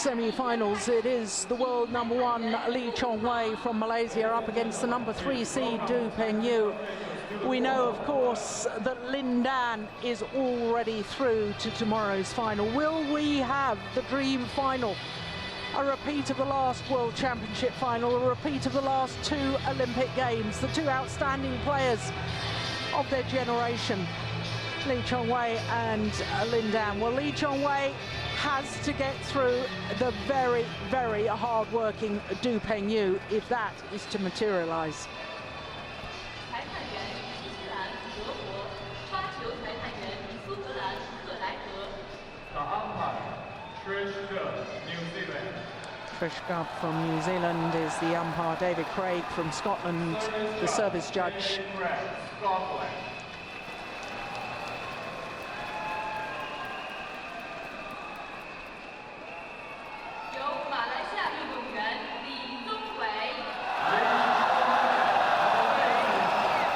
semi-finals. It is the world #1 Chong Wei from Malaysia up against the #3 seed Pengyu. We know, of course, that Lin Dan is already through to tomorrow's final. Will we have the dream final? A repeat of the last World Championship final, a repeat of the last 2 Olympic Games, the 2 outstanding players of their generation, Chong Wei and Lin Dan. Well, Chong Wei has to get through the very, very hard-working Pengyu if that is to materialise. Trish Gubb from New Zealand is the umpire. David Craig from Scotland, the service judge.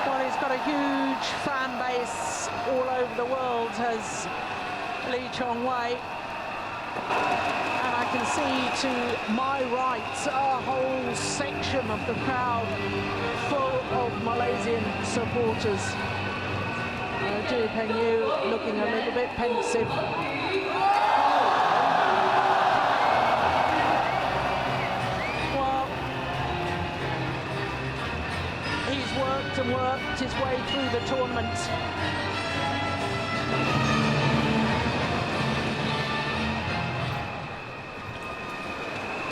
Well, he's got a huge fan base all over the world, has Chong Wei. And I can see to my right a whole section of the crowd full of Malaysian supporters. Pengyu looking a little bit pensive. Well, he's worked and worked his way through the tournament.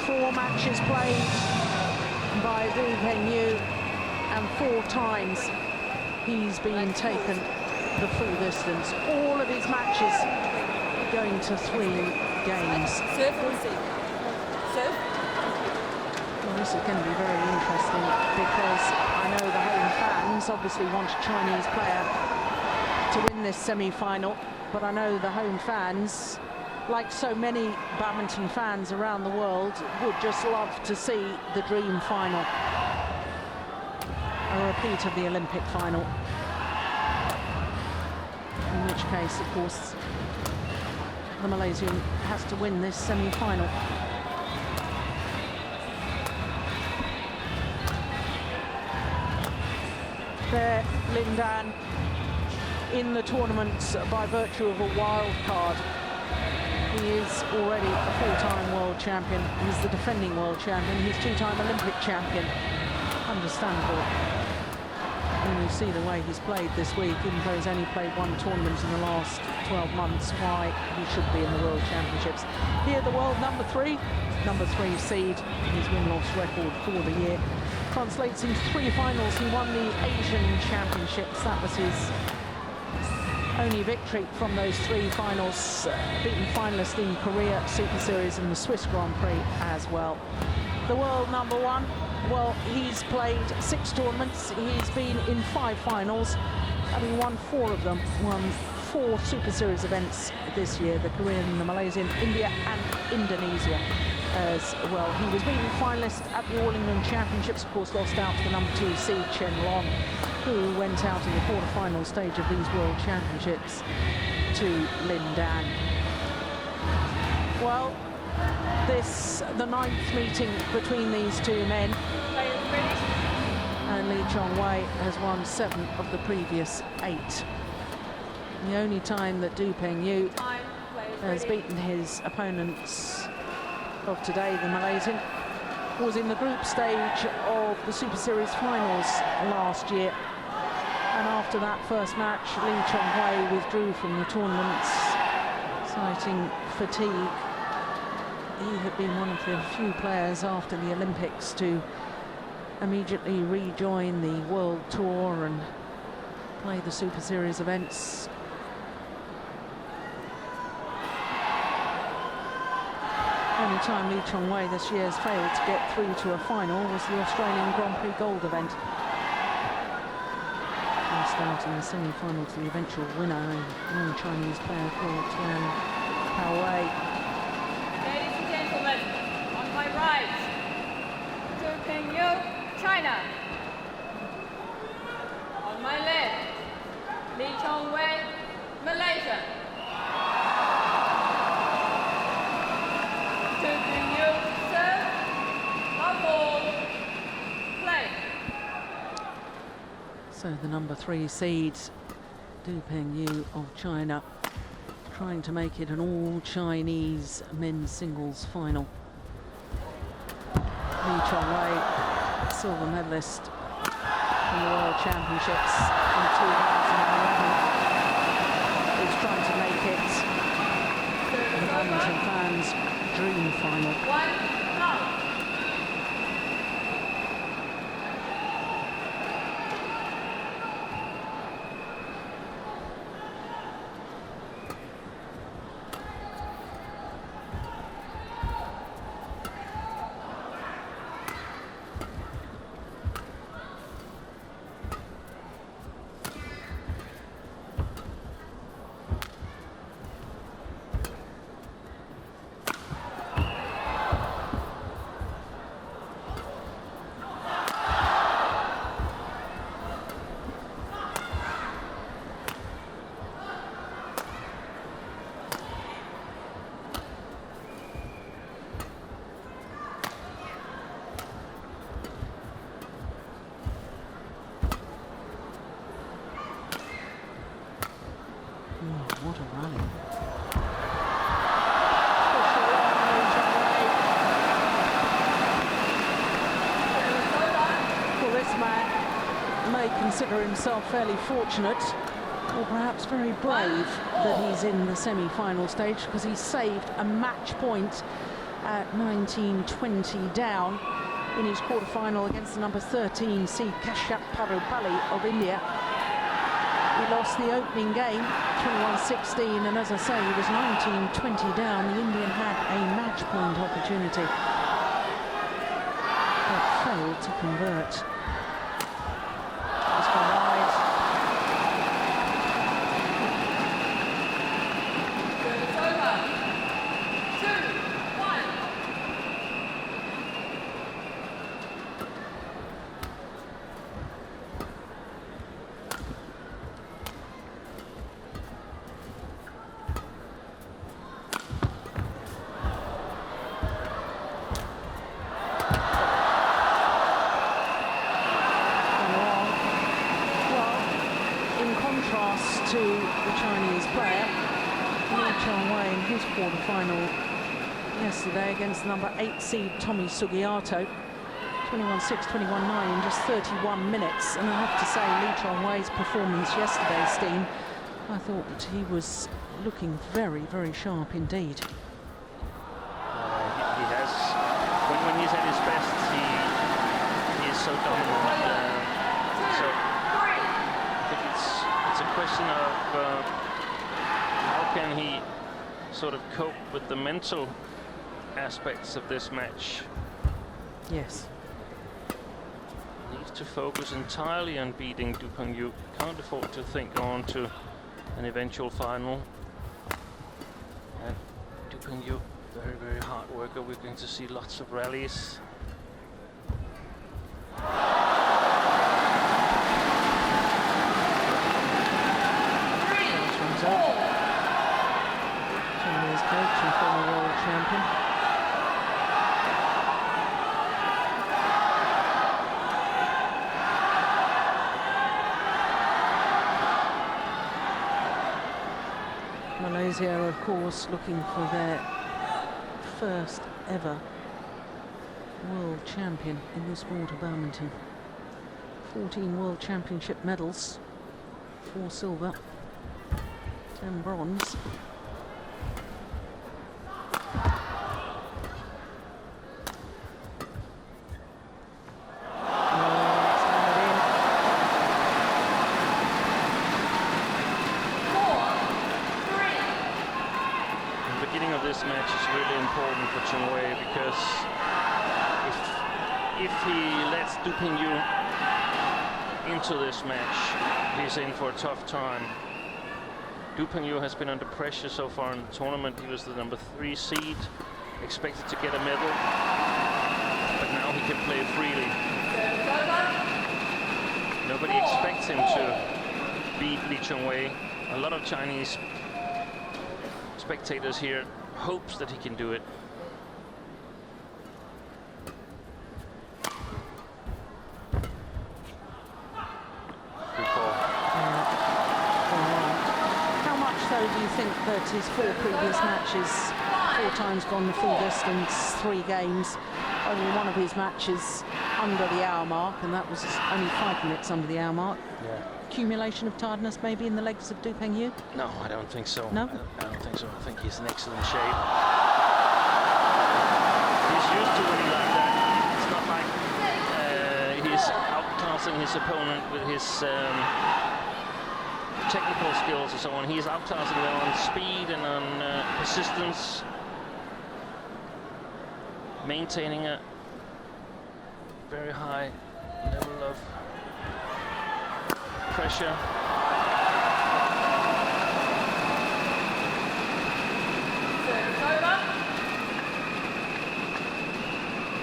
4 matches played by Pengyu, and 4 times he's been taken the full distance. All of his matches going to 3 games. Well, this is going to be very interesting because I know the home fans obviously want a Chinese player to win this semi-final, but I know the home fans, like so many badminton fans around the world, would just love to see the dream final. A repeat of the Olympic final. In which case, of course, the Malaysian has to win this semi-final. There, Lin Dan in the tournament by virtue of a wild card. He is already a 4-time world champion. He's the defending world champion. He's 2-time Olympic champion. Understandable. When you see the way he's played this week, even though he's only played 1 tournament in the last 12 months, why he should be in the World Championships. Here, the world #3 seed. His win-loss record for the year translates into 3 finals. He won the Asian Championships. That was his only victory from those 3 finals, beaten finalist in Korea Super Series and the Swiss Grand Prix as well. The world #1, well, he's played 6 tournaments, he's been in 5 finals, having won 4 of them, won 4 Super Series events this year, the Korean, the Malaysian, India and Indonesia as well. He was beaten finalist at the All England Championships, of course lost out to the #2 seed Chen Long, who went out in the quarter-final stage of these World Championships to Lin Dan. Well, the 9th meeting between these 2 men, and Chong Wei has won 7 of the previous 8. The only time that Pengyu has beaten his opponents of today, the Malaysian, was in the group stage of the Super Series finals last year. And after that first match, Chong Wei withdrew from the tournament, citing fatigue. He had been one of the few players after the Olympics to immediately rejoin the World Tour and play the Super Series events. Only time Chong Wei this year has failed to get through to a final was the Australian Grand Prix Gold event. Start in the semi-final to the eventual winner, a young Chinese player called TianHe. Ladies and gentlemen, on my right, Pengyu, China. On my left, Chong Wei, Malaysia. So the number 3 seed, Pengyu of China, trying to make it an all-Chinese men's singles final. Chong Wei, silver medalist in the World Championships in 2011, is trying to make it the badminton fans' dream final. What a rally. Well, this man may consider himself fairly fortunate, or perhaps very brave, that he's in the semi-final stage, because he saved a match point at 19-20 down in his quarter-final against the number 13 seed Kashyap Parupalli of India. He lost the opening game, 21-16, and as I say, he was 19-20 down. The Indian had a match point opportunity, but failed to convert. It's gone wide. It's over. 2-1. To the Chinese player, Chong Wei, in his quarter-final yesterday against the number 8 seed Tommy Sugiarto, 21-6, 21-9 in just 31 minutes. And I have to say, Chong Wei's performance yesterday, Steen, I thought that he was looking very, very sharp indeed. He has, when he's at his best, he is so dominant. So I think it's a question of how can he sort of cope with the mental aspects of this match. Yes. Needs to focus entirely on beating Pengyu. Can't afford to think on to an eventual final. And Pengyu, very, very hard worker. We're going to see lots of rallies. Chinese coach and former world champion. Malaysia, of course, looking for their first ever world champion in this sport of badminton. 14 world championship medals, 4 silver, 10 bronze. This match is really important for Chong Wei, because if he lets Pengyu into this match, he's in for a tough time. Pengyu has been under pressure so far in the tournament. He was the number 3 seed, expected to get a medal, but now he can play freely. Nobody expects him to beat Chong Wei. A lot of Chinese spectators here hopes that he can do it. compared to his 4 previous matches, 4 times gone the full distance, 3 games. Only one of his matches under the hour mark, and that was only 5 minutes under the hour mark. Yeah. Accumulation of tiredness maybe in the legs of Pengyu? No, I don't think so. No? I don't think so. I think he's in excellent shape. He's used to winning like that. It's not like he's outclassing his opponent with his technical skills and so on. He's outclassing them on speed and on persistence, maintaining a very high level of pressure. Service over.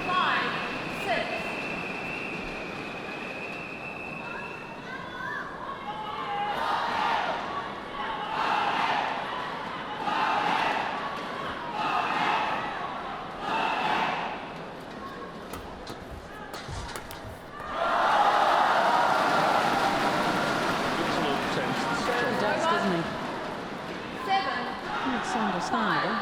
5-6. It's understandable.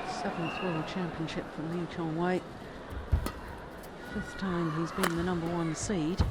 Seventh World Championship for Chong Wei. 5th time he's been the #1 seed.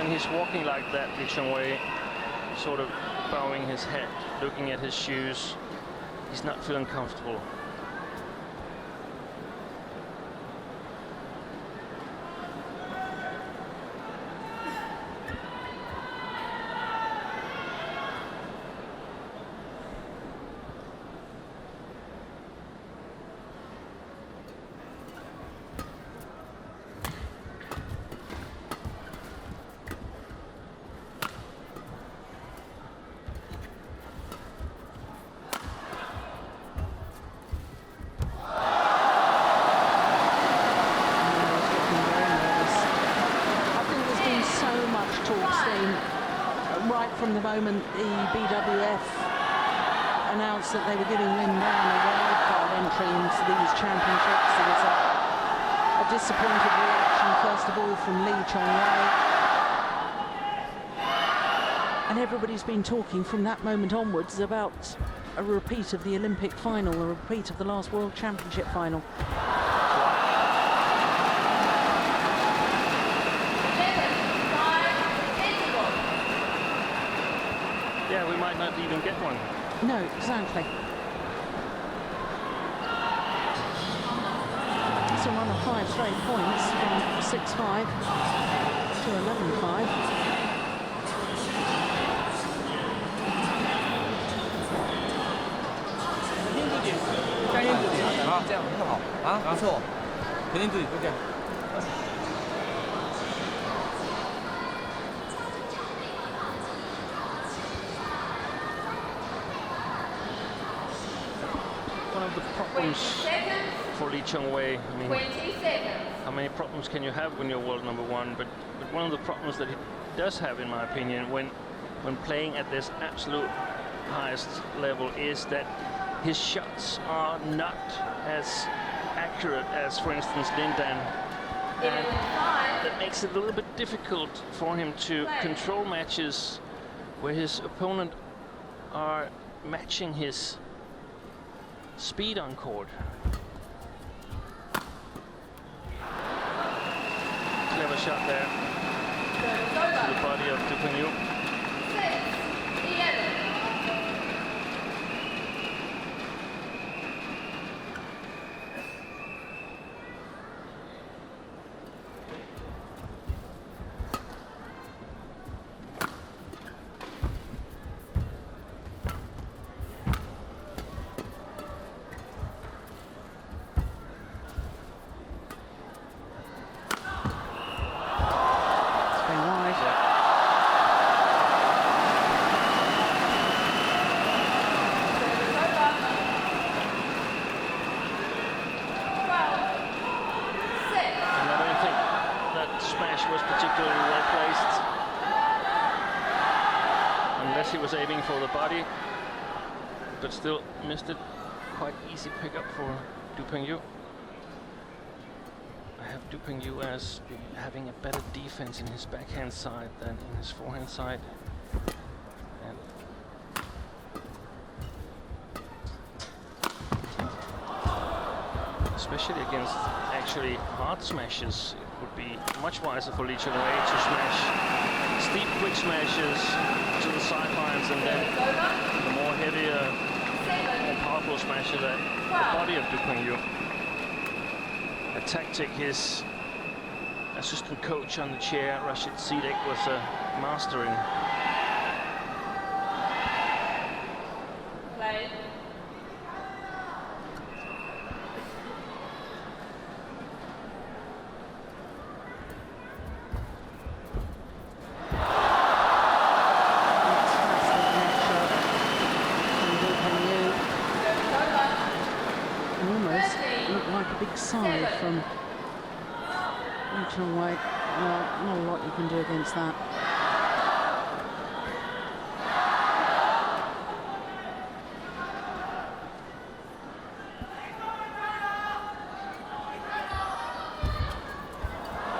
He's walking like that, Chong Wei, sort of bowing his head, looking at his shoes. He's not feeling comfortable. Right from the moment the BWF announced that they were giving Lin Dan a wildcard entry into these championships, there was a disappointed reaction, first of all, from Chong Wei. And everybody's been talking from that moment onwards about a repeat of the Olympic final, a repeat of the last World Championship final. Yeah, we might not even get one. No, exactly. It's a run of 5 straight points from 6-5 to 11-5. One of the problems for Chong Wei, I mean, 20 seconds. how many problems can you have when you're world #1? But one of the problems that he does have, in my opinion, when playing at this absolute highest level, is that his shots are not as accurate as, for instance, Lin Dan. And that makes it a little bit difficult for him to control matches where his opponent are matching his speed on court. a shot there to the body of Pengyu. 6-11. He was aiming for the body, but still missed it. Quite easy pickup for Pengyu. I have Pengyu as having a better defense in his backhand side than in his forehand side. And especially against actually hard smashes, it would be much wiser for Chong Wei to smash steep quick smashes to the sidelines, and then the more heavier, more powerful smasher that the body of Pengyu. A tactic his assistant coach on the chair, Rashid Sidek, was mastering. Play. Side from Chong Wei. Well, not a lot you can do against that.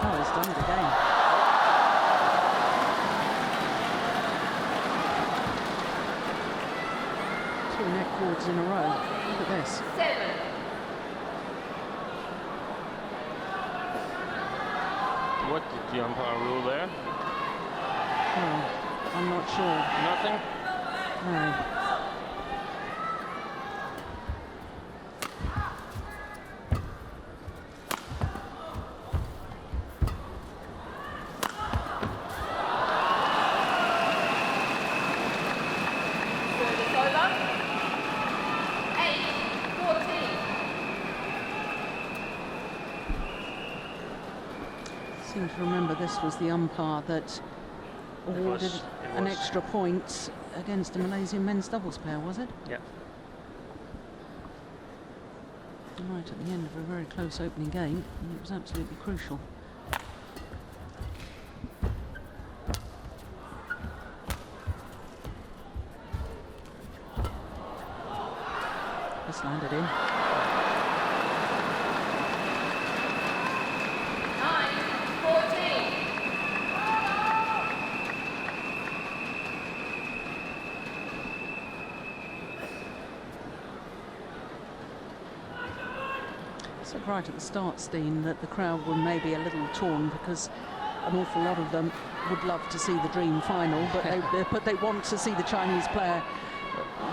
Oh, he's done it again. Two neck cords in a row. Look at this. 7. What did the umpire rule there? Well, I'm not sure. Nothing? No. Service over. 8-14. I seem to remember this was the umpire that awarded an extra point against a Malaysian men's doubles pair, was it? Yeah. Right at the end of a very close opening game, and it was absolutely crucial. This landed in. 9-14. So right at the start, Steen, that the crowd were maybe a little torn because an awful lot of them would love to see the dream final, but they want to see the Chinese player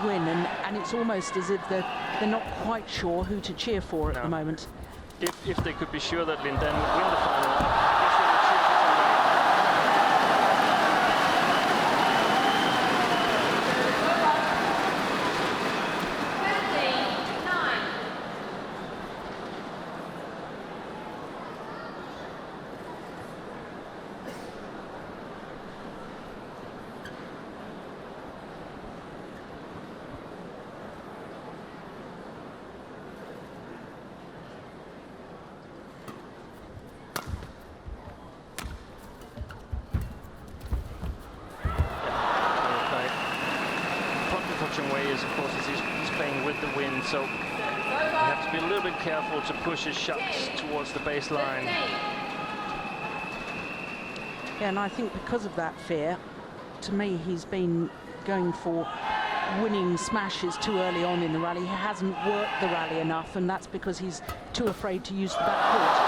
win, and it's almost as if they're not quite sure who to cheer for at the moment. If they could be sure that Lin Dan would win the final, I guess they would cheer for Chong Wei. Chong Wei is, of course, he's playing with the wind, so you have to be a little bit careful to push his shots towards the baseline. Yeah, and I think because of that fear, to me, he's been going for winning smashes too early on in the rally. He hasn't worked the rally enough, and that's because he's too afraid to use the backcourt.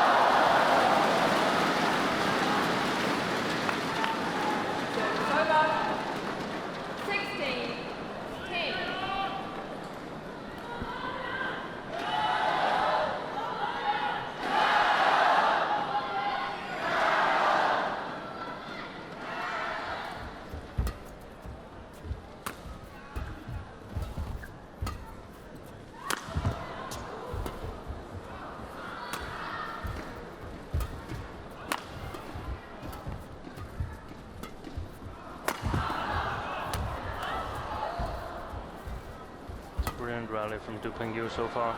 excellent rally from Pengyu so far.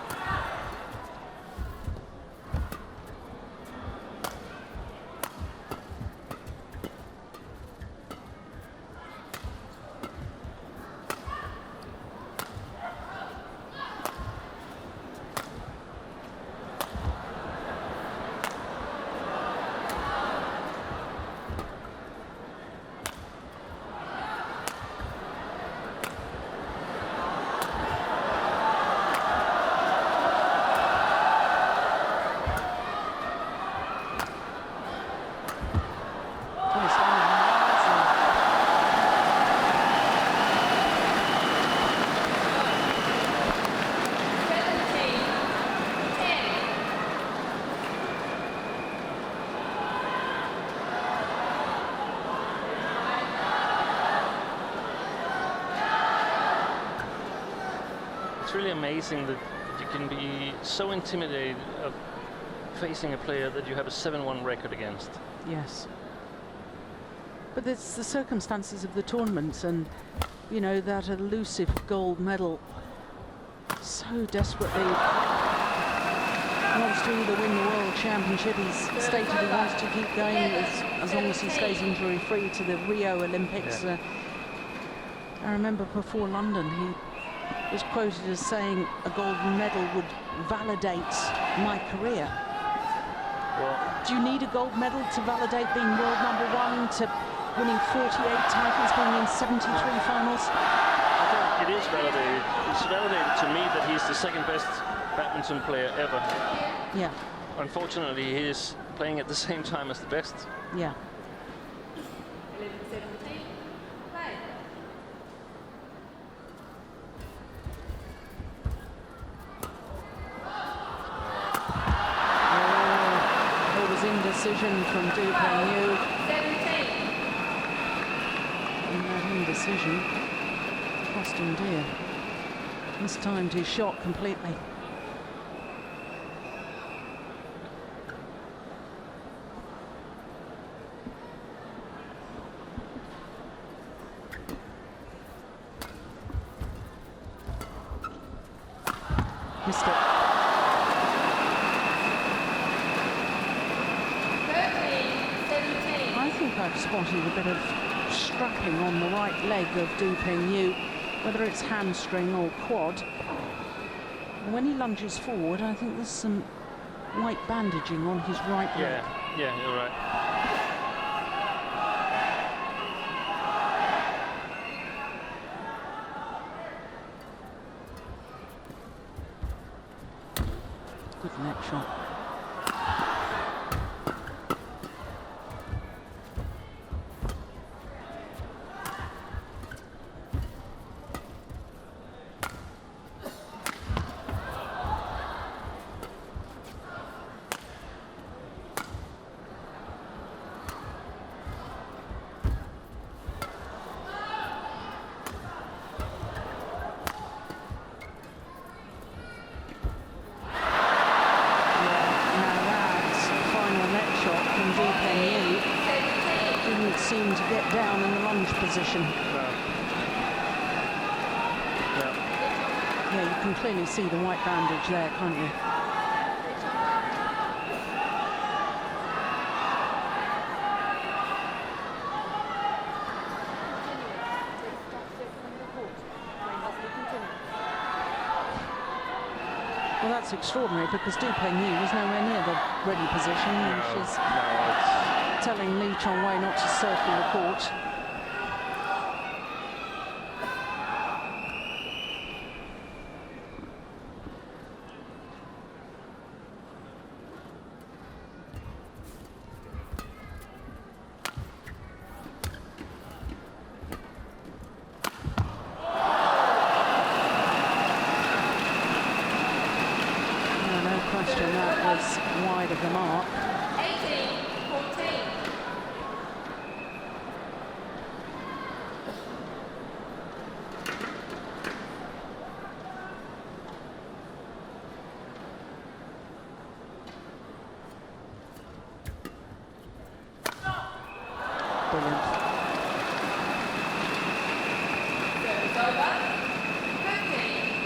It's really amazing that you can be so intimidated of facing a player that you have a 7-1 record against. Yes. But it's the circumstances of the tournaments, and, you know, that elusive gold medal so desperately wants to either win the World Championship. He's stated he wants to keep going as long as he stays injury-free to the Rio Olympics. Yeah. I remember before London, he was quoted as saying a gold medal would validate my career. Well, do you need a gold medal to validate being world #1, to winning 48 titles, being in 73 finals? I think it is validated. It's validated to me that he's the second best badminton player ever. Yeah. Unfortunately, he is playing at the same time as the best. Yeah. 11-17, play. It was indecision from Pengyu. 17. And that indecision cost him dear. Mistimed his shot completely. Missed it. 13-17. I think I've spotted a bit of strapping on the right leg of Pengyu, whether it's hamstring or quad. And when he lunges forward, I think there's some white bandaging on his right leg. Yeah, you're right. Good net shot. Seem to get down in the lunge position. Yeah, you can clearly see the white bandage there, can't you? Well, that's extraordinary because Pengyu was nowhere near the ready position, and she's telling Chong Wei not to circle the court. No question that was wide of the mark. 18-14. Brilliant. Service over.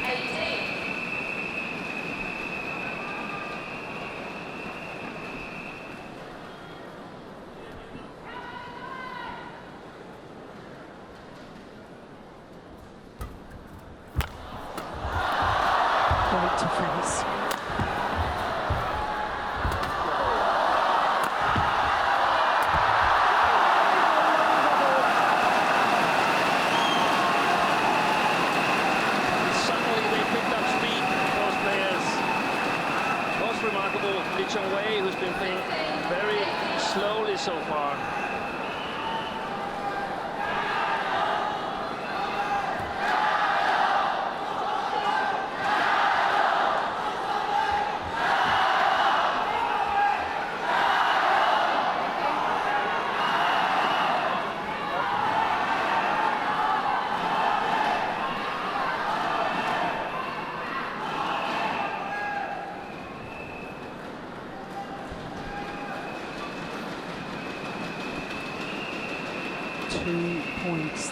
15-18. been playing very slowly so far.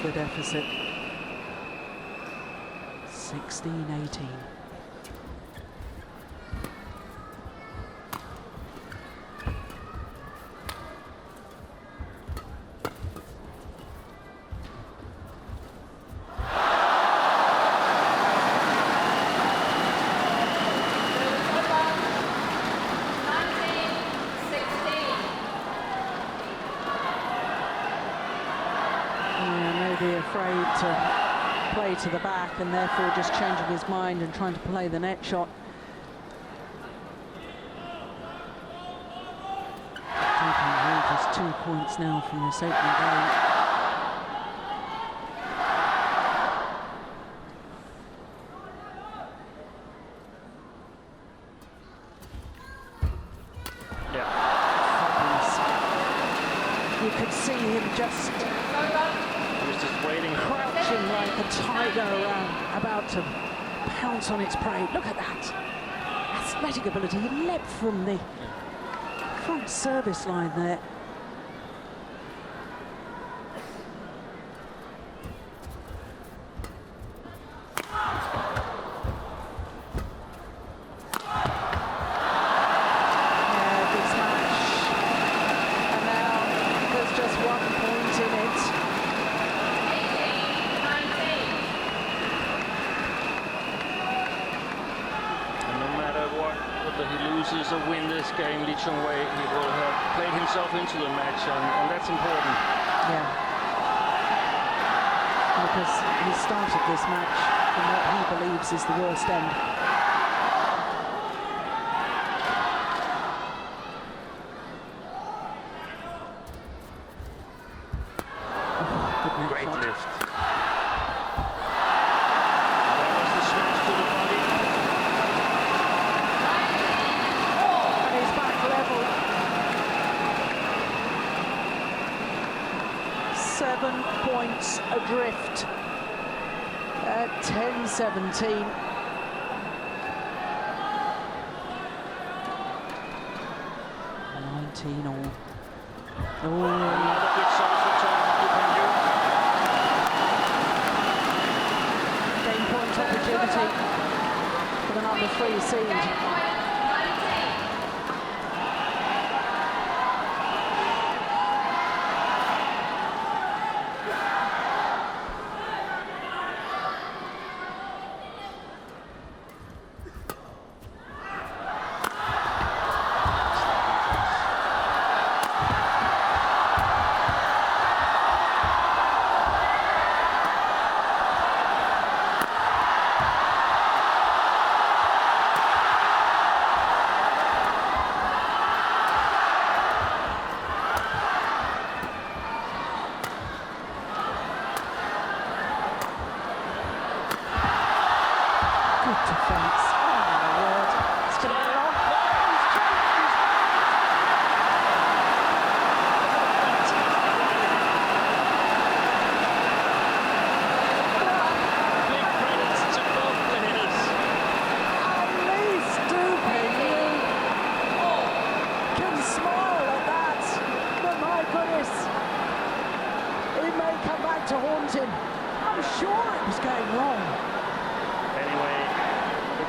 The deficit 16-18. Afraid to play to the back and therefore just changing his mind and trying to play the net shot. Pengyu just 2 points now from this opening game. Yeah. You could see him just crouching like a tiger around, about to pounce on its prey. Look at that athletic ability. He leapt from the front service line there. Good smash. And now there's just 1 point in it. Whether he loses or wins this game, Chong Wei, he will have played himself into the match, and that's important. Yeah. Because he started this match in what he believes is the worst end. Oh, great shot. Lift. Points adrift at 10-17. All. Oh. Another good service return from Pengyu. Game point opportunity for the number 3 seed.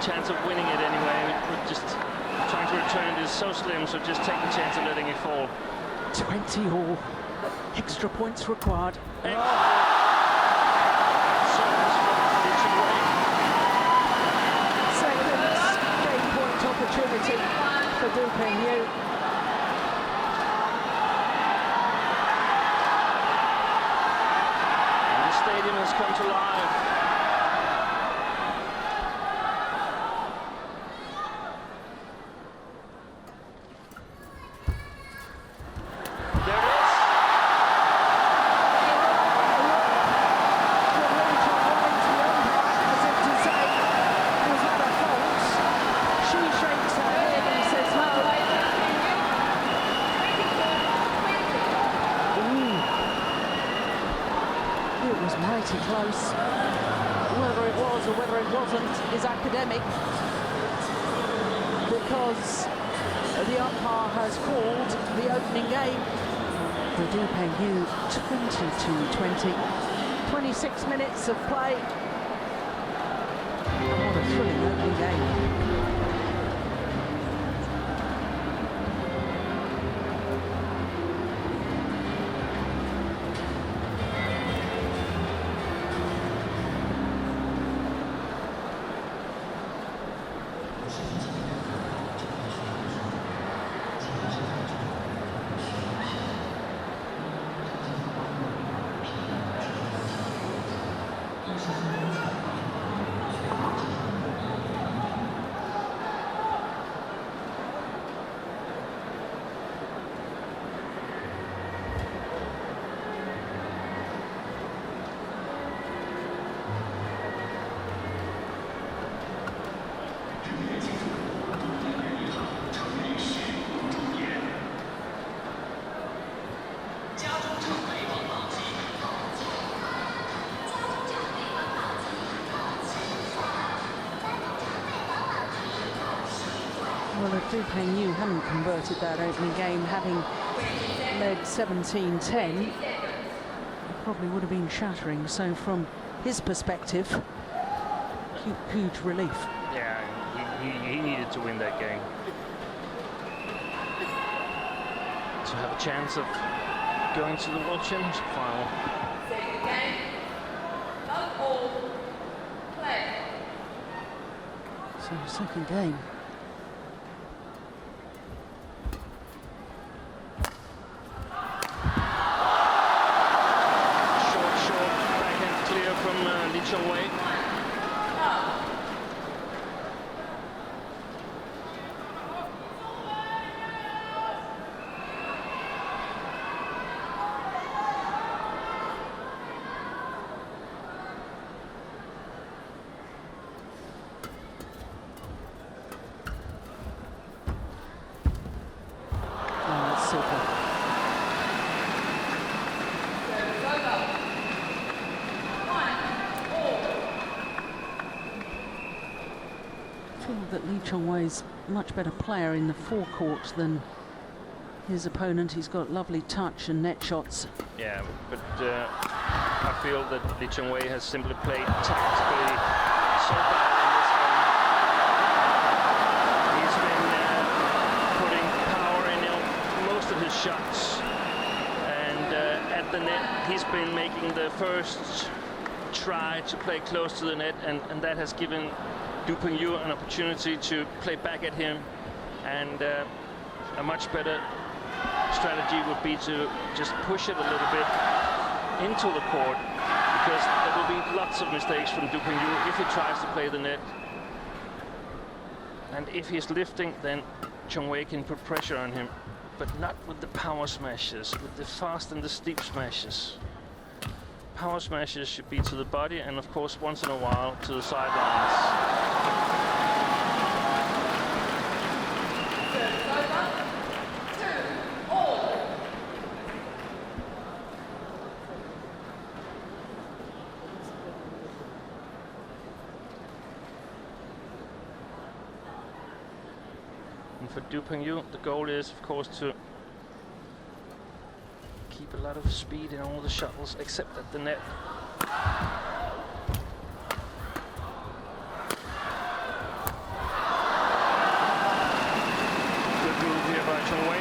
Chance of winning it anyway. We're just trying to return it is so slim, so just take the chance of letting it fall. 20 all. Extra points required. Second game point opportunity for Pengyu. And the stadium has come to life. was mighty close. Whether it was or whether it wasn't is academic, because the umpire has called the opening game. The Pengyu 22-20. 26 minutes of play. And what a thrilling opening game. Well, if Pengyu hadn't converted that opening game, having led 17-10, it probably would have been shattering. So from his perspective, huge relief. Yeah, he needed to win that game to have a chance of going to the World Championship final. Second game. Love all. Play. So second game. Chong Wei. Oh, that's super. That Chong Wei's a much better player in the forecourt than his opponent. He's got lovely touch and net shots. Yeah, but I feel that Chong Wei has simply played tactically so bad in this game. He's been putting power in most of his shots, and at the net he's been making the first try to play close to the net, and that has given Pengyu an opportunity to play back at him, and a much better strategy would be to just push it a little bit into the court, because there will be lots of mistakes from Pengyu if he tries to play the net. And if he's lifting, then Chong Wei can put pressure on him, but not with the power smashes, with the fast and the steep smashes. Power smashes should be to the body, and of course once in a while to the sidelines. And for Pengyu, the goal is of course to keep a lot of speed in all the shuttles except at the net. Good move here by Chong Wei.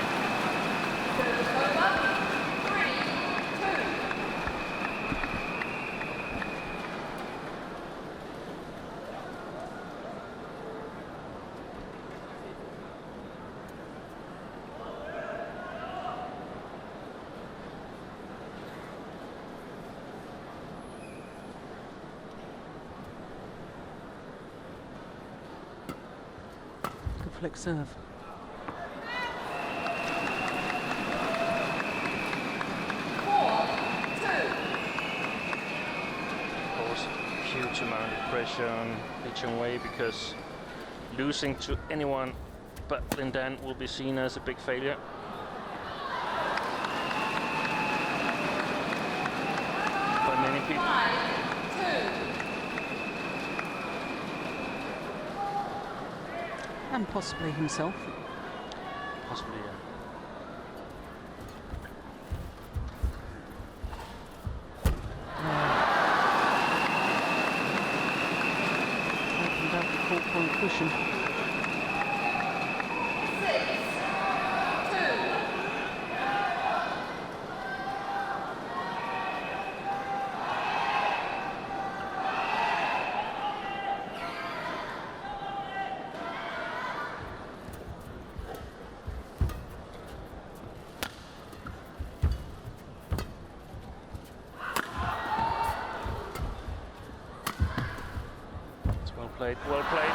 Flick serve. Of course, huge amount of pressure on Chong Wei, because losing to anyone but Lindan will be seen as a big failure. By many people. And possibly himself. Possibly, yeah. Opened up the 4-point cushion. Well played.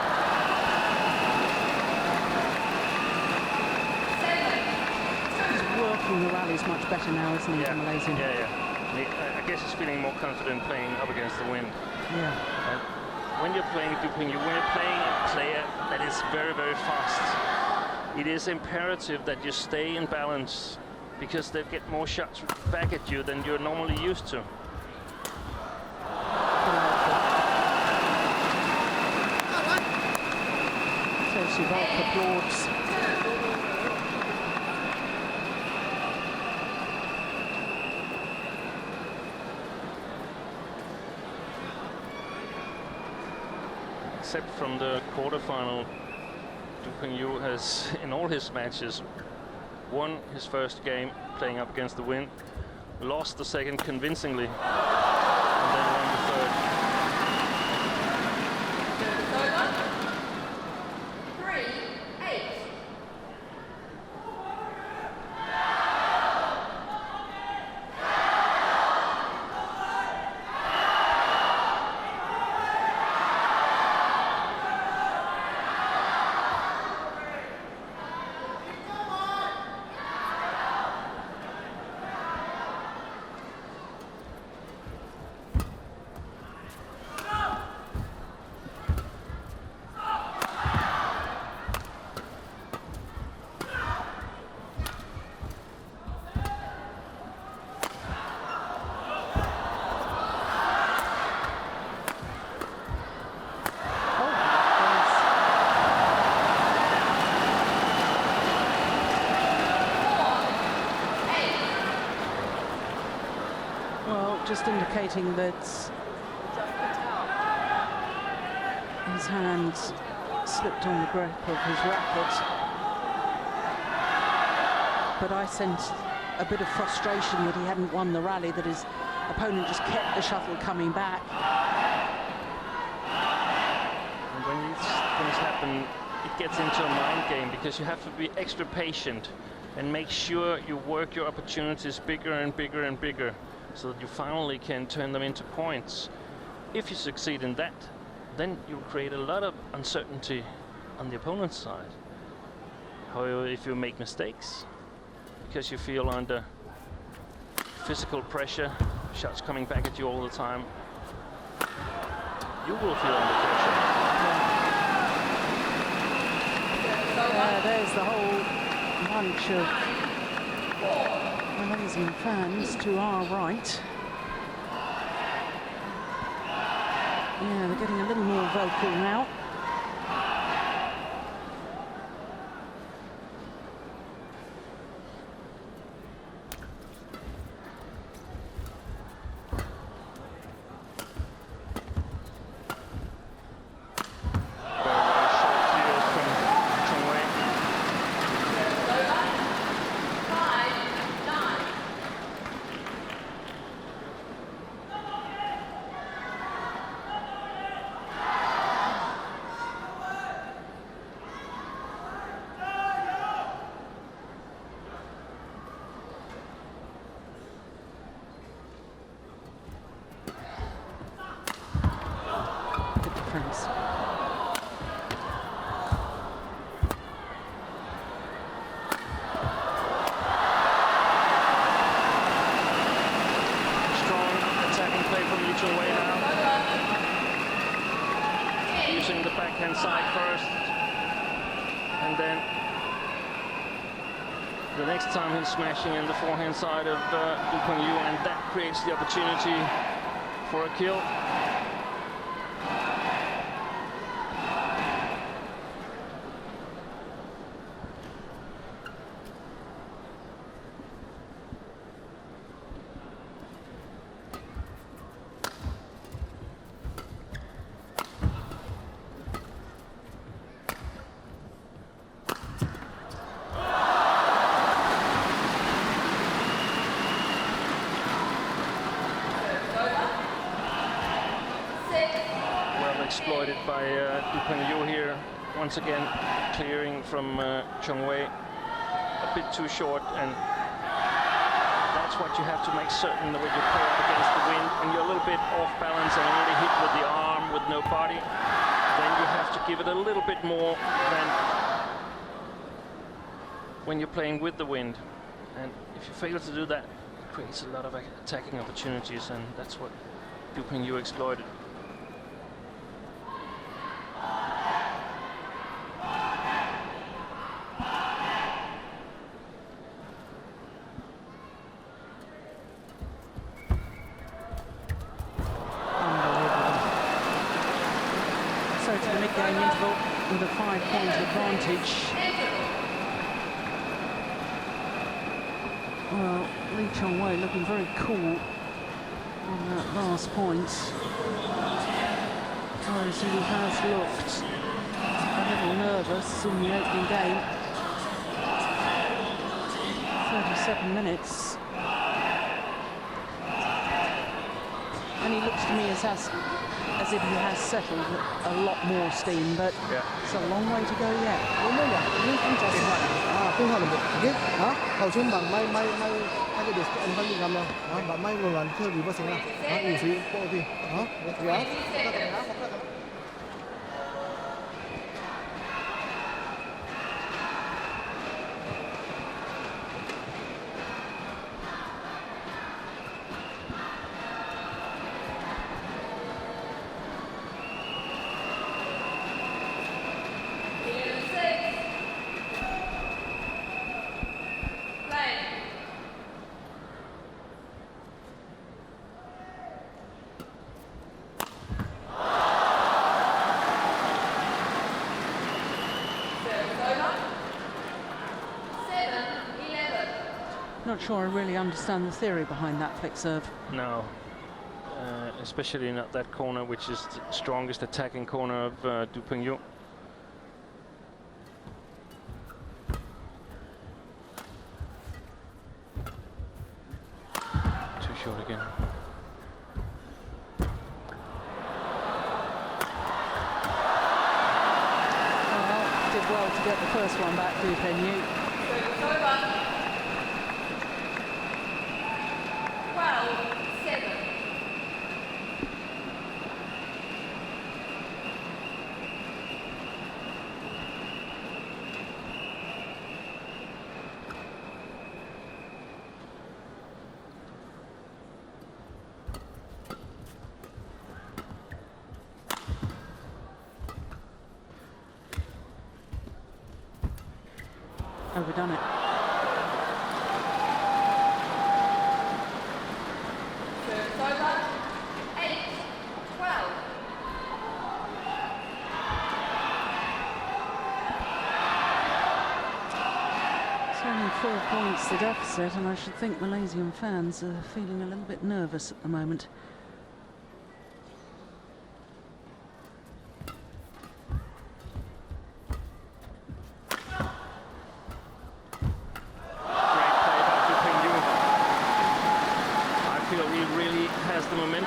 He's working the rallies much better now, isn't he, Yeah. for Malaysia? Yeah. I guess he's feeling more confident playing up against the wind. Yeah. When you're playing Pengyu, when you're playing a player that is very, very fast, it is imperative that you stay in balance because they get more shots back at you than you're normally used to. Suvalk applauds. Except from the quarterfinal, Pengyu has, in all his matches, won his first game playing up against the wind, lost the second convincingly, and then won the third. Just indicating that his hands slipped on the grip of his racket. But I sensed a bit of frustration that he hadn't won the rally, that his opponent just kept the shuttle coming back. And when these things happen, it gets into a mind game because you have to be extra patient and make sure you work your opportunities bigger and bigger and bigger, so that you finally can turn them into points. If you succeed in that, then you create a lot of uncertainty on the opponent's side. However, if you make mistakes, because you feel under physical pressure, shots coming back at you all the time, you will feel under pressure. There's the whole bunch of Malaysian fans to our right. Yeah, they're getting a little more vocal now. Very short field from Chong Wei. Good defense. Strong attacking play from Chong Wei now. Using the backhand side first. And then the next time he's smashing in the forehand side of Pengyu, and that creates the opportunity for a kill. exploited by Pengyu here. Once again, clearing from Chong Wei. A bit too short, and that's what you have to make certain that when you play up against the wind, when you're a little bit off balance and only hit with the arm with no body, then you have to give it a little bit more than when you're playing with the wind. And if you fail to do that, it creates a lot of attacking opportunities, and that's what Pengyu exploited. So to the mid-game interval with a 5-point advantage. Well, Chong Wei looking very cool on that last point. Whereas he has looked a little nervous in the opening game. 37 minutes. And he looks to me as if he has settled a lot more steam, but it's a long way to go yet. Không hẳn là một cái hậu chân bằng may cái điều anh phải nhìn nào bạn may một lần chơi vì bao nhiêu nào ủ xí bộ gì Not sure I really understand the theory behind that flick serve. No, especially not that corner, which is the strongest attacking corner of Pengyu. Too short again. Well, did well to get the first one back, Pengyu. Overdone it. It's only 4 points the deficit, and I should think Malaysian fans are feeling a little bit nervous at the moment.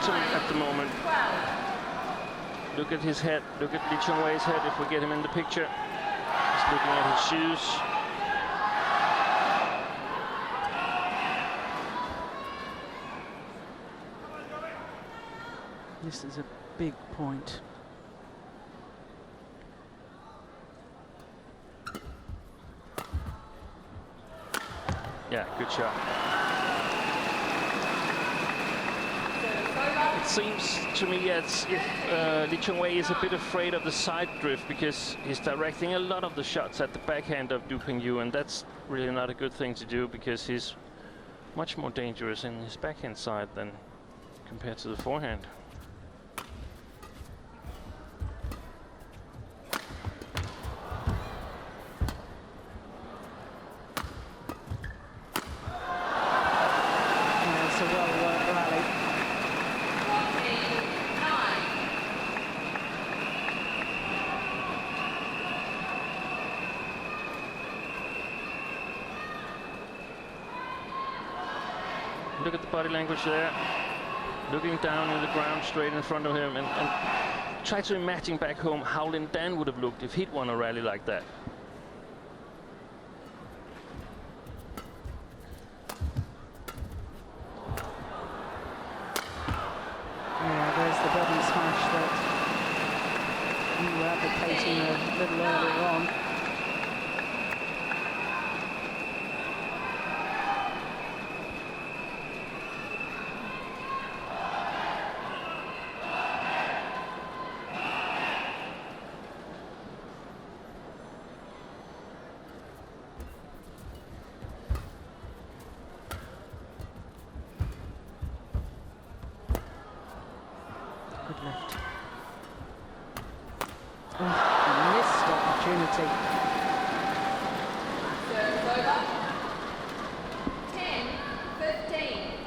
At the moment. Look at his head, look at Chong Wei's head if we get him in the picture. He's looking at his shoes. This is a big point. Yeah, good shot. It seems to me as if Chong Wei is a bit afraid of the side drift, because he's directing a lot of the shots at the backhand of Pengyu, and that's really not a good thing to do, because he's much more dangerous in his backhand side than compared to the forehand. Look at the body language there, looking down in the ground straight in front of him, and Try to imagine back home how Lin Dan would have looked if he'd won a rally like that. Yeah, there's the body smash that you were advocating a little earlier on. Good left. Oh, missed opportunity. Serve over. 10-15.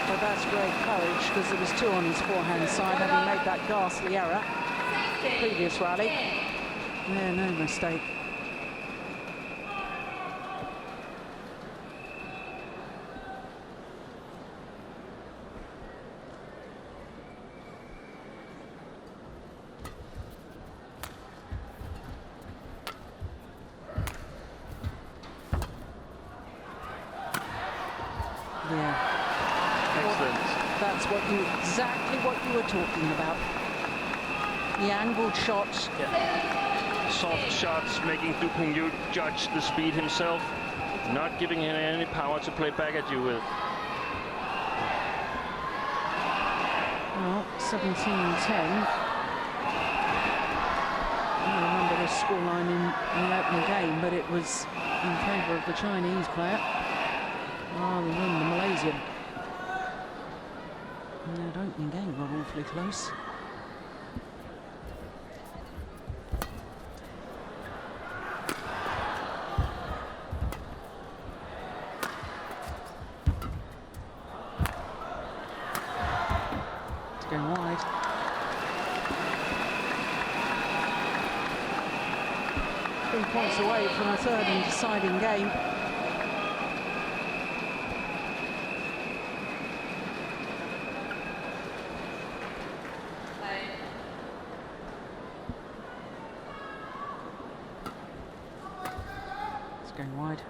But that's great courage because there was two on his forehand side, having made that ghastly error previous rally. Yeah, no mistake. Yeah. Excellent. That's exactly what you were talking about. The angled shots. Yeah. Soft shots, making Pengyu judge the speed himself, not giving him any power to play back at you with. Well, 17-10. I remember the scoreline in the opening game, but it was in favour of the Chinese player rather than the Malaysian. And that opening game got awfully close. It's going wide. 3 points away from a third and deciding game. Going wide.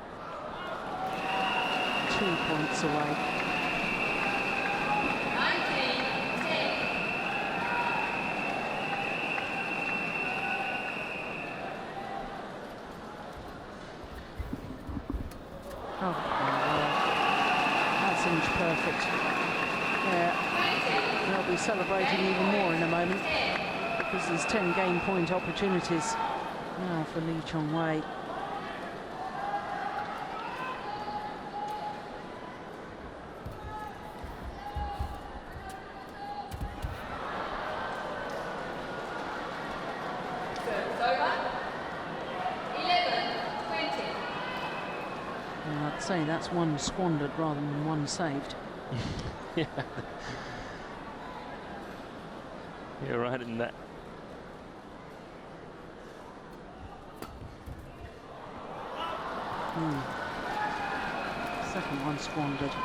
2 points away. 19-10. Oh, that's inch perfect. Yeah, they'll be celebrating even more in a moment because there's 10 game point opportunities now for Chong Wei. Serve over. 11-20. I'd say that's one squandered rather than one saved. Yeah. You're right in that. Second one squandered. 12-20.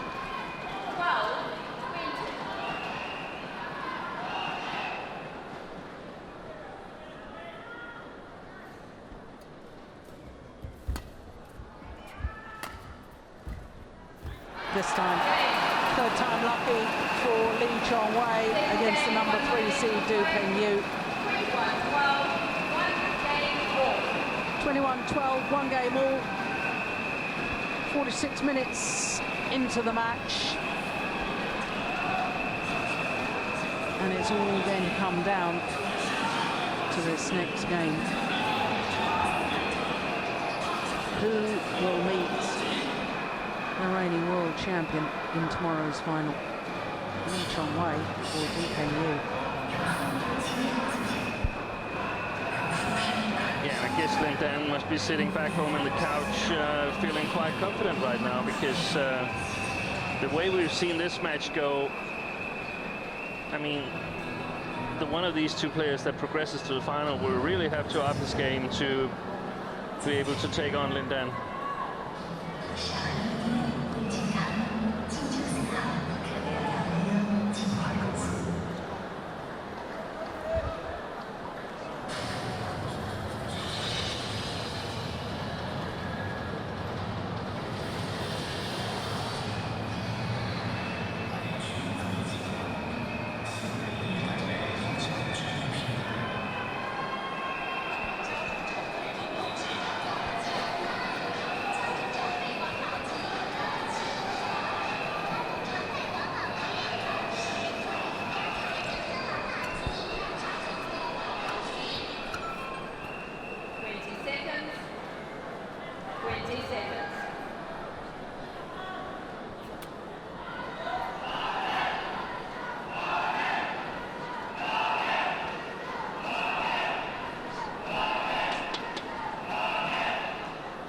This time, third time lucky for Chong Wei against the number 3 seed Pengyu. 21-12, 1 game all. 46 minutes into the match. And it's all going to come down to this next game. Who will meet the reigning world champion in tomorrow's final? Chong Wei or Pengyu? Yeah, guess Lin Dan must be sitting back home on the couch, feeling quite confident right now, because the way we've seen this match go, I mean, the one of these two players that progresses to the final will really have to up his game to be able to take on Lin Dan.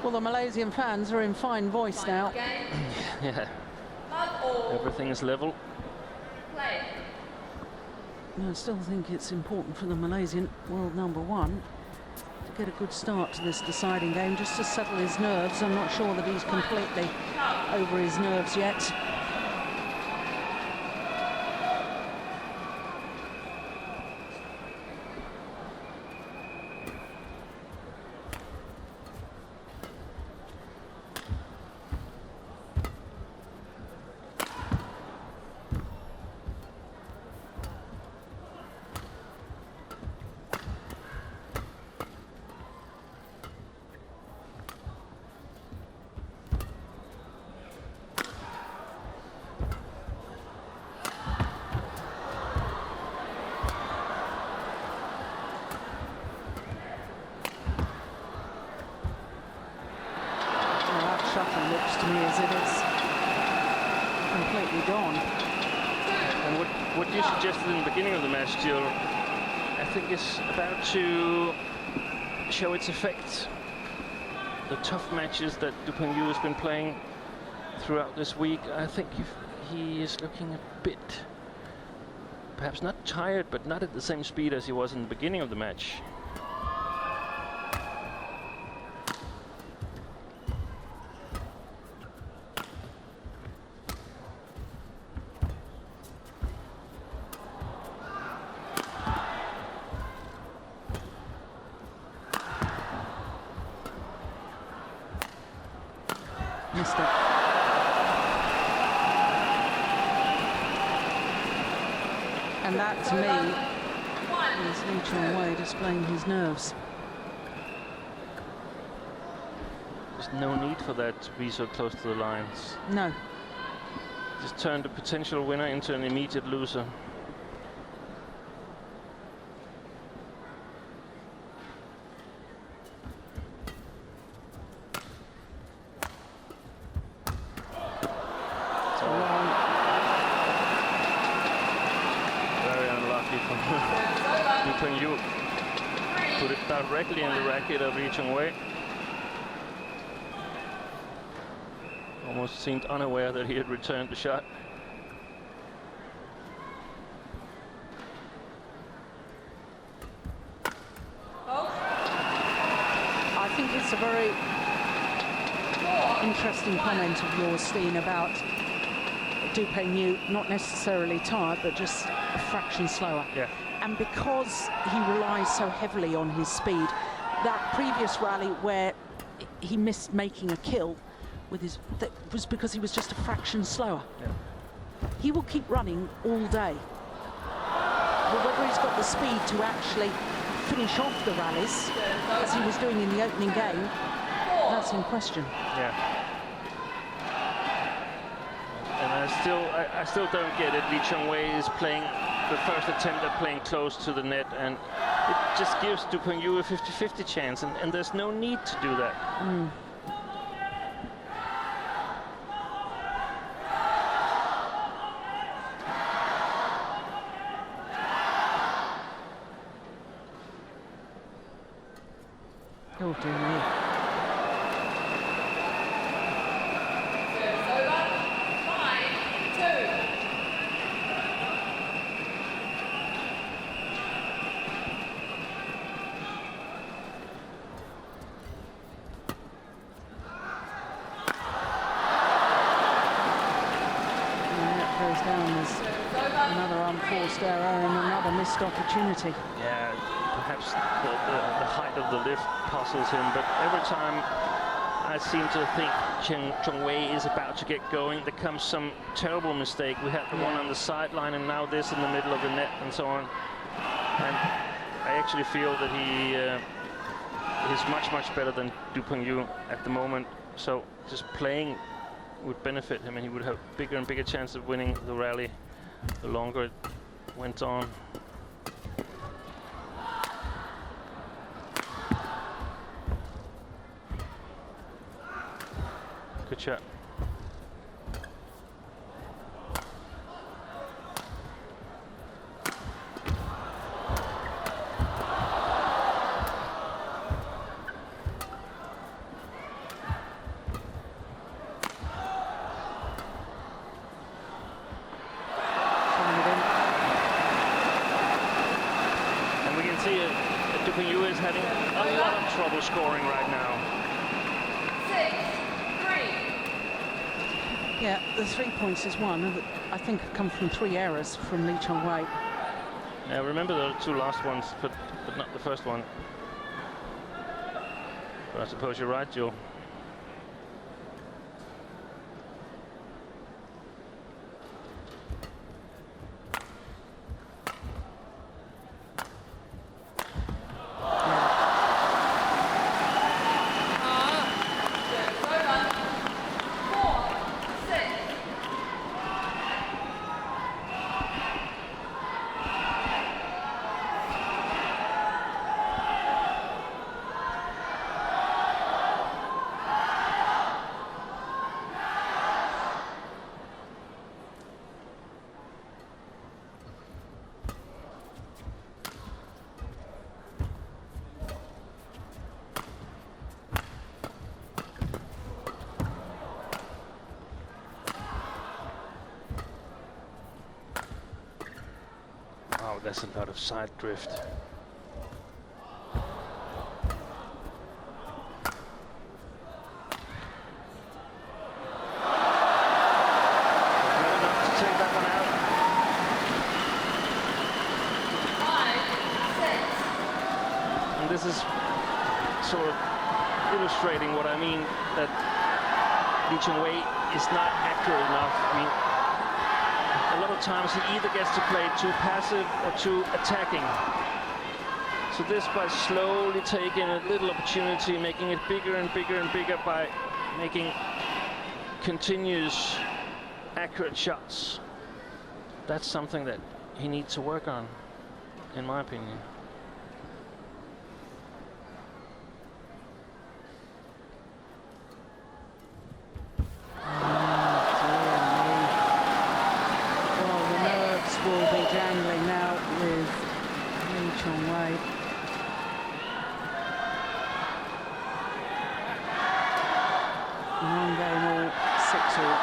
Well, the Malaysian fans are in fine voice now. Yeah, everything is level. I still think it's important for the Malaysian world #1 to get a good start to this deciding game, just to settle his nerves. I'm not sure that he's completely over his nerves yet. Shuffle looks to me as if it's completely gone. And what you suggested in the beginning of the match, Jill, I think is about to show its effect. The tough matches that Pengyu has been playing throughout this week, I think he is looking a bit, perhaps not tired, but not at the same speed as he was in the beginning of the match. Missed it. And that, to me, is Chong Wei displaying his nerves. There's no need for that to be so close to the lines. No. Just turned a potential winner into an immediate loser. Pengyu put it directly in the racket of Chong Wei. Almost seemed unaware that he had returned the shot. I think it's a very interesting comment of yours, Steen, about Pengyu not necessarily tired, but just a fraction slower. Yeah. And because he relies so heavily on his speed, that previous rally where he missed making a kill with his, that was because he was just a fraction slower. Yeah. He will keep running all day. But whether he's got the speed to actually finish off the rallies, as he was doing in the opening game, that's in question. Yeah. And I still don't get it. Chong Wei is playing the first attempt at playing close to the net, and it just gives Pengyu a 50-50 chance, and there's no need to do that. He'll do me. Service over. 5-2. Goes down as another unforced error and another missed opportunity. Yeah, perhaps the height of the lift puzzles him, but every time I seem to think Chong Wei is about to get going, there comes some terrible mistake. We had the one on the sideline and now this in the middle of the net and so on. And I actually feel that he is much better than Pengyu at the moment. So just playing would benefit him, and he would have bigger and bigger chance of winning the rally the longer it went on. Good shot. Pengyu is having a lot of trouble scoring right now. 6-3. Yeah, the 3 points is one that I think have come from 3 errors from Lee Chong Wei. Yeah, remember the 2 last ones, but not the first one. But I suppose you're right, Joe. Wow, there's a lot of side drift. This is sort of illustrating what I mean, that Lee Chong Wei is not accurate enough. I mean, a lot of times he either gets to play too passive or too attacking. So this, by slowly taking a little opportunity, making it bigger and bigger and bigger by making continuous accurate shots, that's something that he needs to work on, in my opinion. Jangling now with Lee Chong Wei. One game all, 6-all.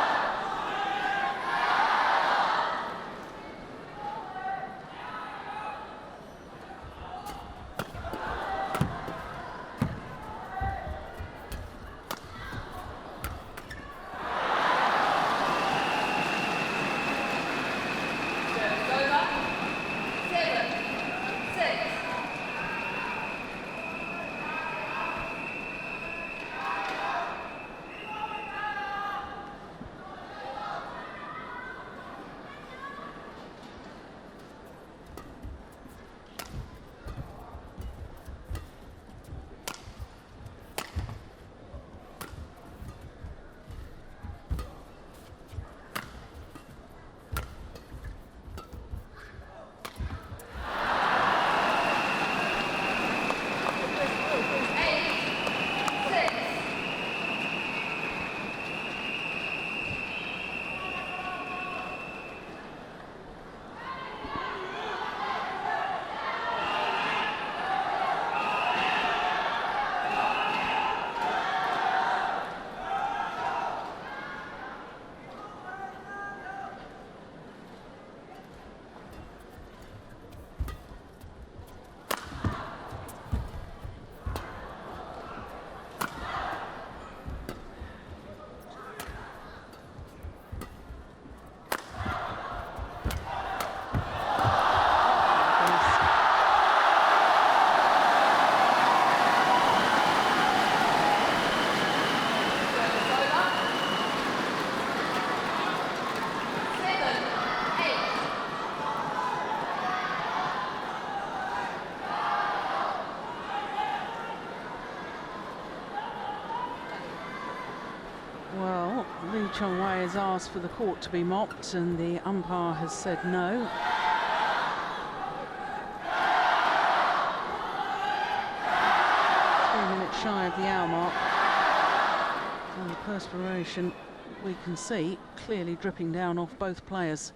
Lee Chong Wei has asked for the court to be mopped and the umpire has said no. 3 minutes shy of the hour mark. And the perspiration we can see clearly dripping down off both players.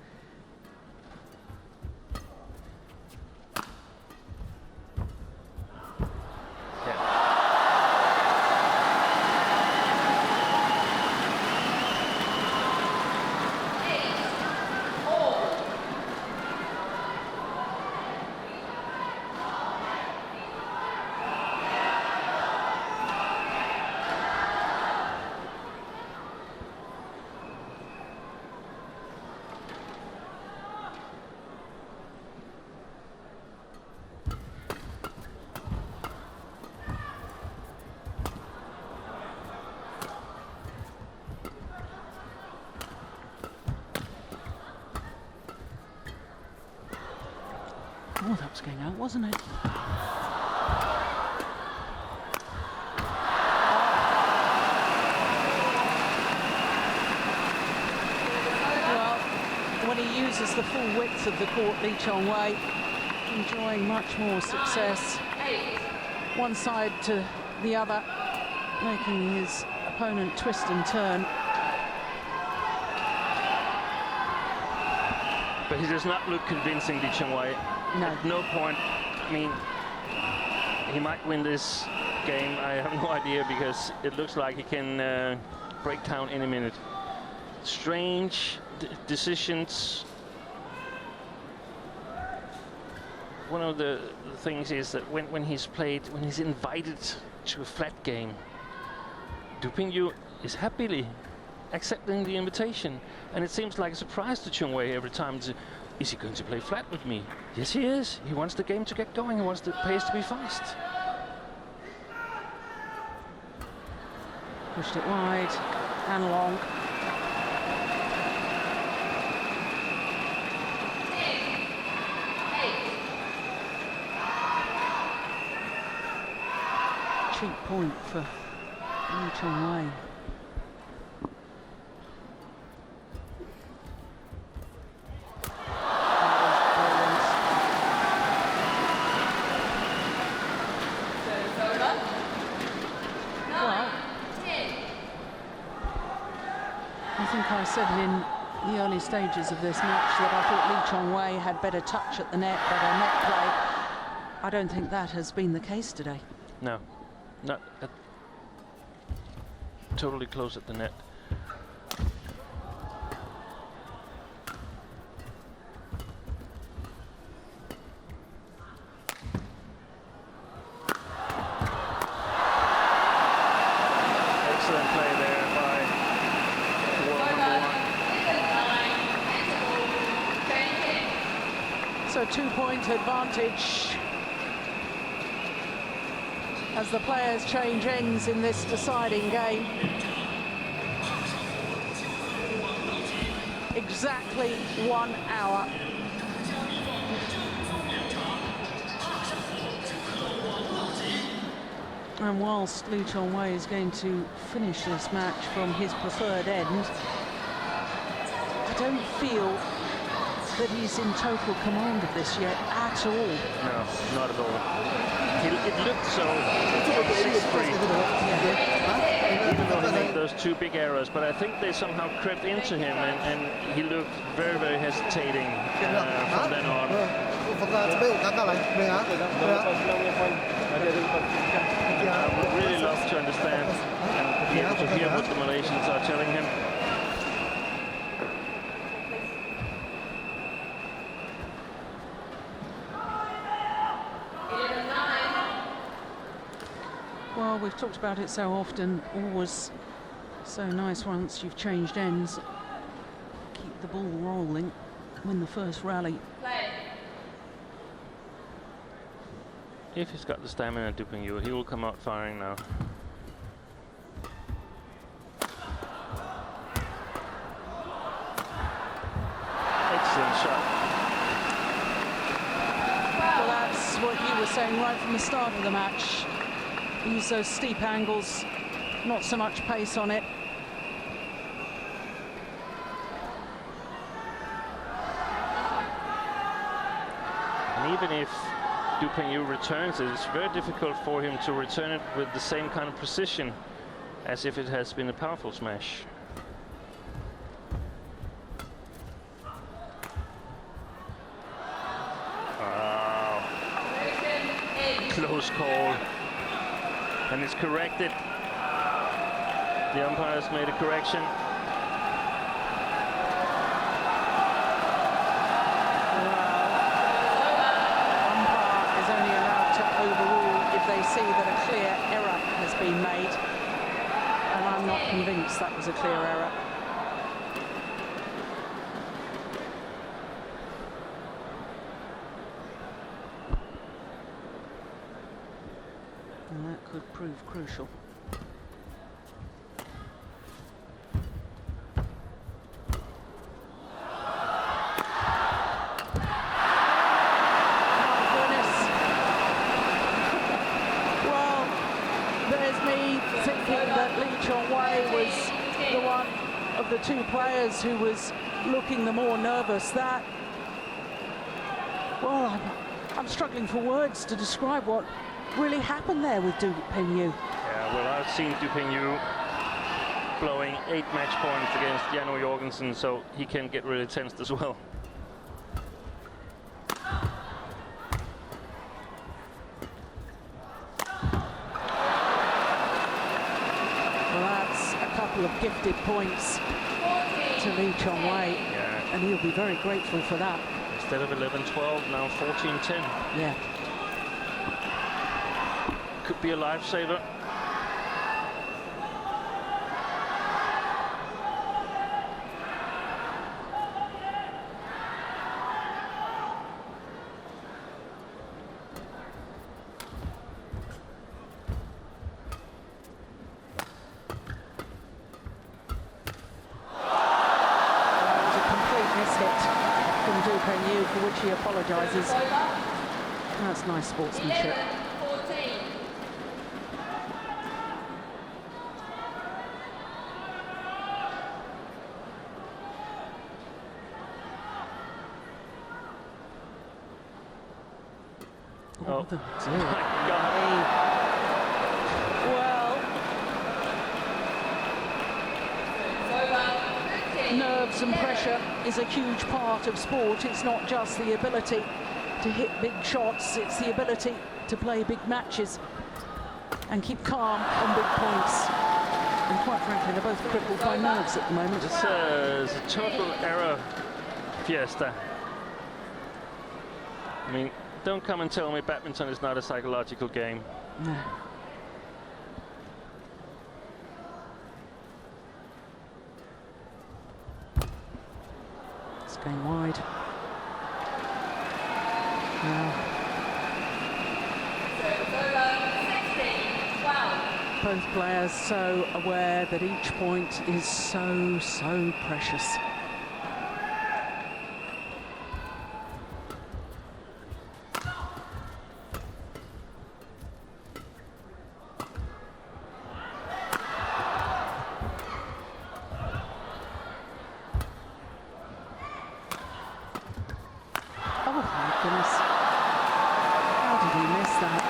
Oh, that was going out, wasn't it? Well, when he uses the full width of the court, Lee Chong Wei enjoying much more success. One side to the other, making his opponent twist and turn. But he does not look convincing, Lee Chong Wei. No. At no point, I mean, he might win this game, I have no idea, because it looks like he can break down any minute. Strange decisions. One of the things is that when he's invited to a flat game, Pengyu is happily accepting the invitation, and it seems like a surprise to Chong Wei every time. Is he going to play flat with me? Yes, he is. He wants the game to get going. He wants the pace to be fast. Pushed it wide and long. Cheap point for Lee Chong Wei. I said in the early stages of this match that I thought Lee Chong Wei had better touch at the net, better net play. I don't think that has been the case today. No, not totally close at the net. Excellent play there by world number 1. So 2-point advantage as the players change ends in this deciding game. Exactly 1 hour. And whilst Lee Chong Wei is going to finish this match from his preferred end, I don't feel that he's in total command of this yet at all. No, not at all. It looked so 6-3. Even though he made those 2 big errors, but I think they somehow crept into him, and he looked very, very hesitating from then on. I would really love to understand and be able to hear what the Malaysians are telling him. Well, we've talked about it so often, always so nice once you've changed ends. Keep the ball rolling, win the first rally. If he's got the stamina to Pengyu, he will come out firing now. Excellent shot. Well, that's what you were saying right from the start of the match. Use those steep angles, not so much pace on it. even if Pengyu returns it, it's very difficult for him to return it with the same kind of precision as if it has been a powerful smash. Wow. Close call. And it's corrected. The umpires made a correction. They see that a clear error has been made, and I'm not convinced that was a clear error. And that could prove crucial. Chong Wei was the one of the two players who was looking the more nervous. That, well, I'm struggling for words to describe what really happened there with Pengyu. Yeah, well, I've seen Pengyu blowing 8 match points against TianHe Jorgensen, so he can get really tensed as well. Of gifted points to Chong Wei, yeah. And he'll be very grateful for that. Instead of 11-12, now 14-10. Yeah. Could be a lifesaver. Pengyu, for which he apologises. That's nice sportsmanship. Oh, the my God. Well, nerves and pressure is a huge part of sport. It's not just the ability to hit big shots, it's the ability to play big matches and keep calm on big points. And quite frankly, they're both crippled by nerves at the moment. This is a total error fiesta. I mean, don't come and tell me badminton is not a psychological game. No. It's going wide. Now, both players so aware that each point is so precious. Oh my goodness. How did he miss that?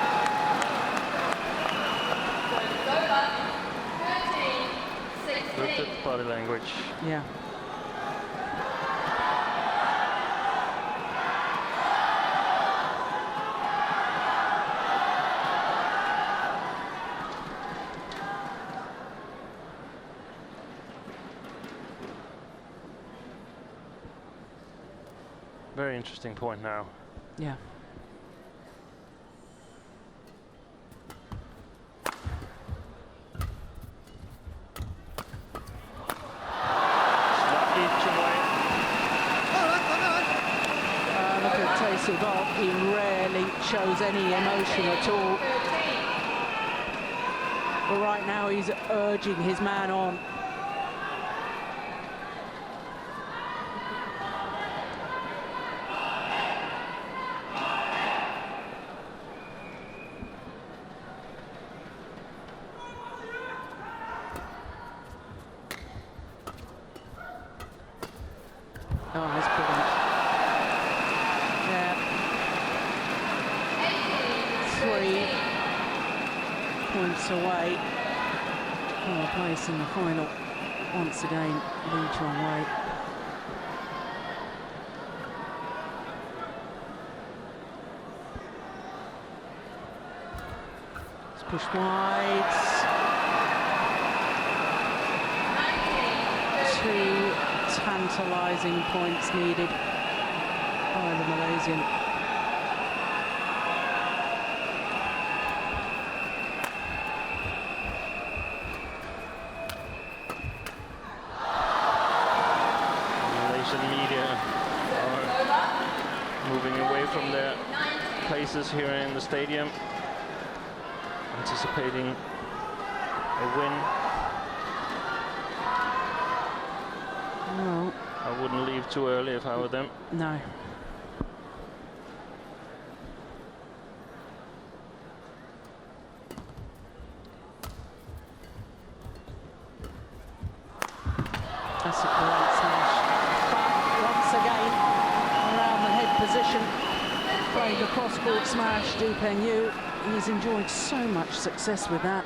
Look at the body language. Yeah. Very interesting point now. Yeah. Look at Tae-Soo-Bok. He rarely shows any emotion at all. But right now he's urging his man on. Oh, that's brilliant. Yeah. points away from a place in the final. Once again, Chong Wei. It's pushed wide. 2 tantalising points needed by the Malaysian. Malaysian media are moving away from their places here in the stadium, anticipating a win. Well, I wouldn't leave too early if I were them. no. That's a great smash. But once again, around the head position, playing the cross-court smash, Pengyu. He's enjoyed so much success with that.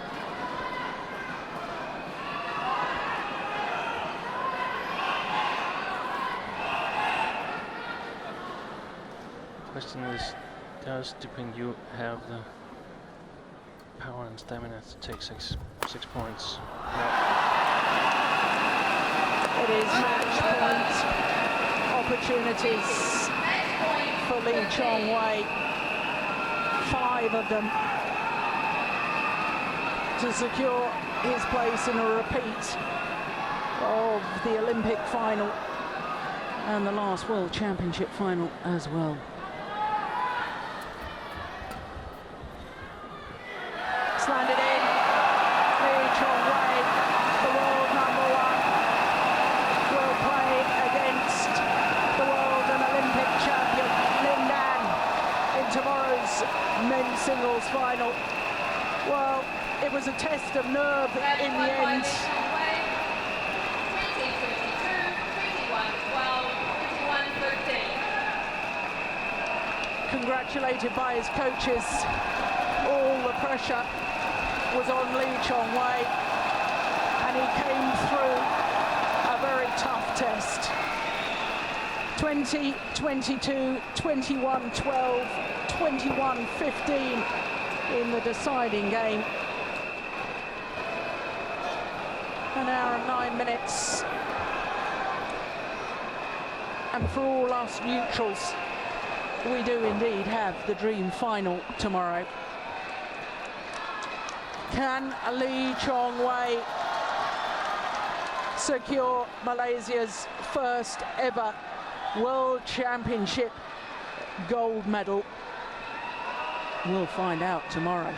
Question is, does Pengyu have the power and stamina to take six points? It is match point opportunities for Chong Wei. 5 of them to secure his place in a repeat of the Olympic final and the last World Championship final as well. Slanted in, Chong Wei, the world #1, will play against the world and Olympic champion Lin Dan in tomorrow's men's singles final. Well, it was a test of nerve in the end. 20-22, 21-12, 21-13. Congratulated by his coaches. All the pressure was on Chong Wei, and he came through a very tough test. 20-22, 21-12, 21-15 in the deciding game. An hour and 9 minutes. And for all us neutrals, we do indeed have the dream final tomorrow. Can Chong Wei secure Malaysia's first ever World Championship gold medal? We'll find out tomorrow.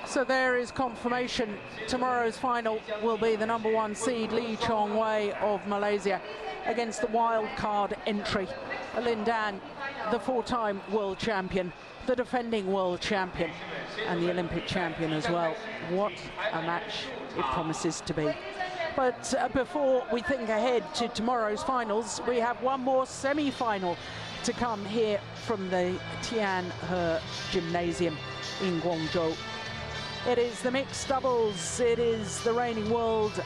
So there is confirmation. Tomorrow's final will be the #1 seed Chong Wei of Malaysia against the wild card entry Lin Dan, the 4-time world champion, the defending world champion and the Olympic champion as well. What a match it promises to be. But before we think ahead to tomorrow's finals, we have one more semi-final to come here from the TianHe Gymnasium in Guangzhou. It is the mixed doubles. It is the reigning world